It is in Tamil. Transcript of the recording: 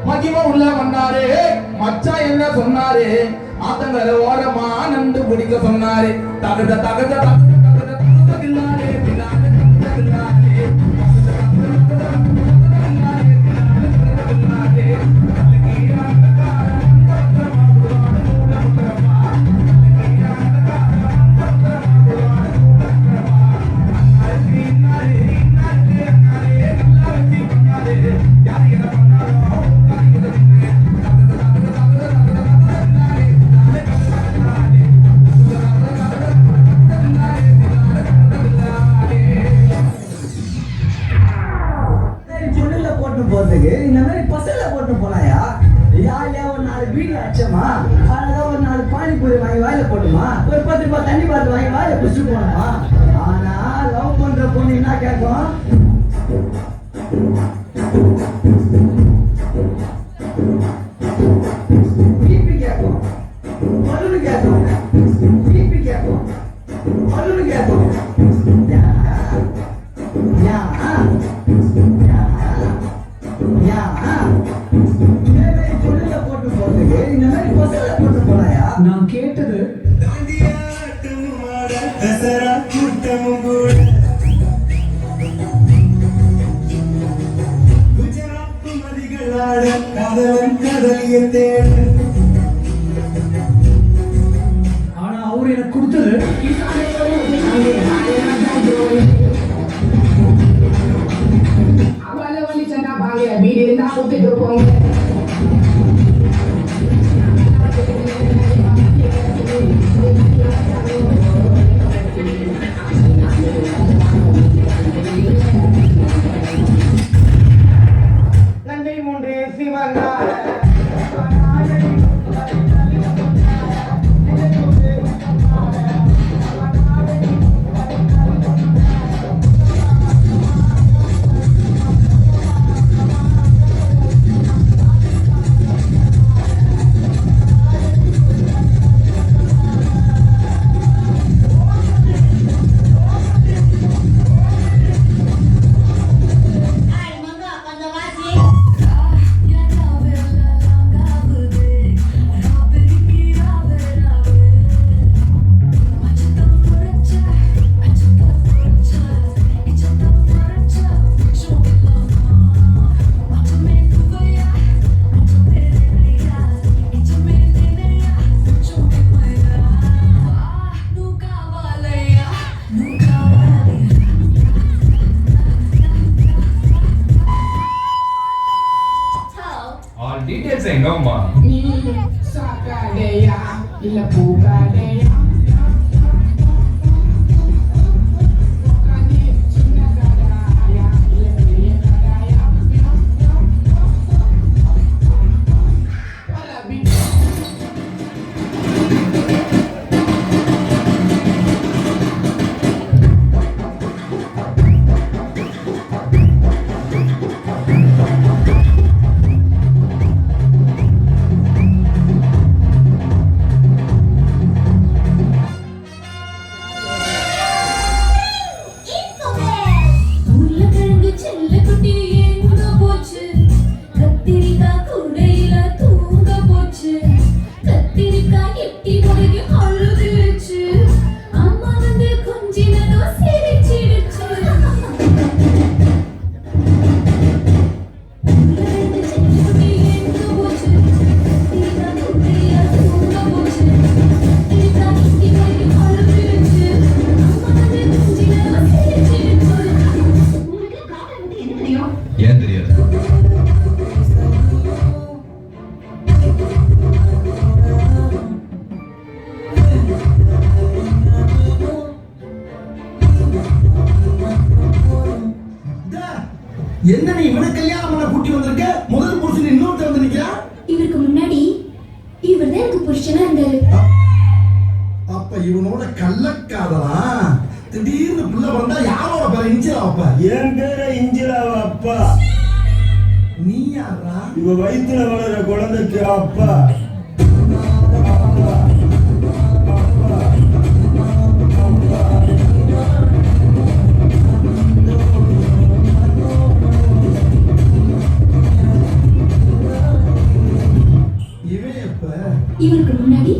மகிமை உள்ள வந்தாரு மச்சான் என்ன சொன்னாரு ஆத்தங்கர ஓரமா நண்டு பிடிக்க சொன்னாரு தகுத தகுத தகுத தகுதில்லாரே பின்னாலே தகுதில்லாரே போறதுக்கு இந்த மாதிரி பசல போட்டு போனாயா யாரையா ஒரு 4 பீடி அச்சமா அழகா ஒரு 4 பானிபூரி வாங்கி வாயில போட்டுமா ஒரு 10 ரூபாய் தண்ணி பாட்டு வாங்கி வாயில குடிச்சு போனோமா ஆனா லவ் பண்ற பொண்ணு என்ன கேட்கும் பிபி கேட்கும் பல்லுன்னு கேட்கும் பிபி கேட்கும் பல்லுன்னு கேட்கும் நான் கேட்டது ஆனா அவர் எனக்கு கொடுத்தது அவளை வழி சொன்னா பாங்க வீடு இருந்தா கொடுத்துட்டு போங்க டீடைல்ஸ் எங்கம்மா நீ சாக்காதேயா இல்ல பூக்காதேயா ஏன் தெரியாது என்ன நீ இவனை கல்யாணம் பண்ண கூட்டி வந்திருக்க முதல் புருஷன் இன்னொருத்த வந்து நிக்கிறா இவருக்கு முன்னாடி இவர்தான் எனக்கு புருஷனா இருந்தாரு அப்ப இவனோட கள்ளக்காதலா திடீர்னு புள்ள வந்தா யாரோட பேர இஞ்சிலா அப்பா என் பேர இஞ்சிலாவ அப்பா நீ யாரா இவ வயித்துல வளர குழந்தைக்கு அப்பா இவருக்கு முன்னாடி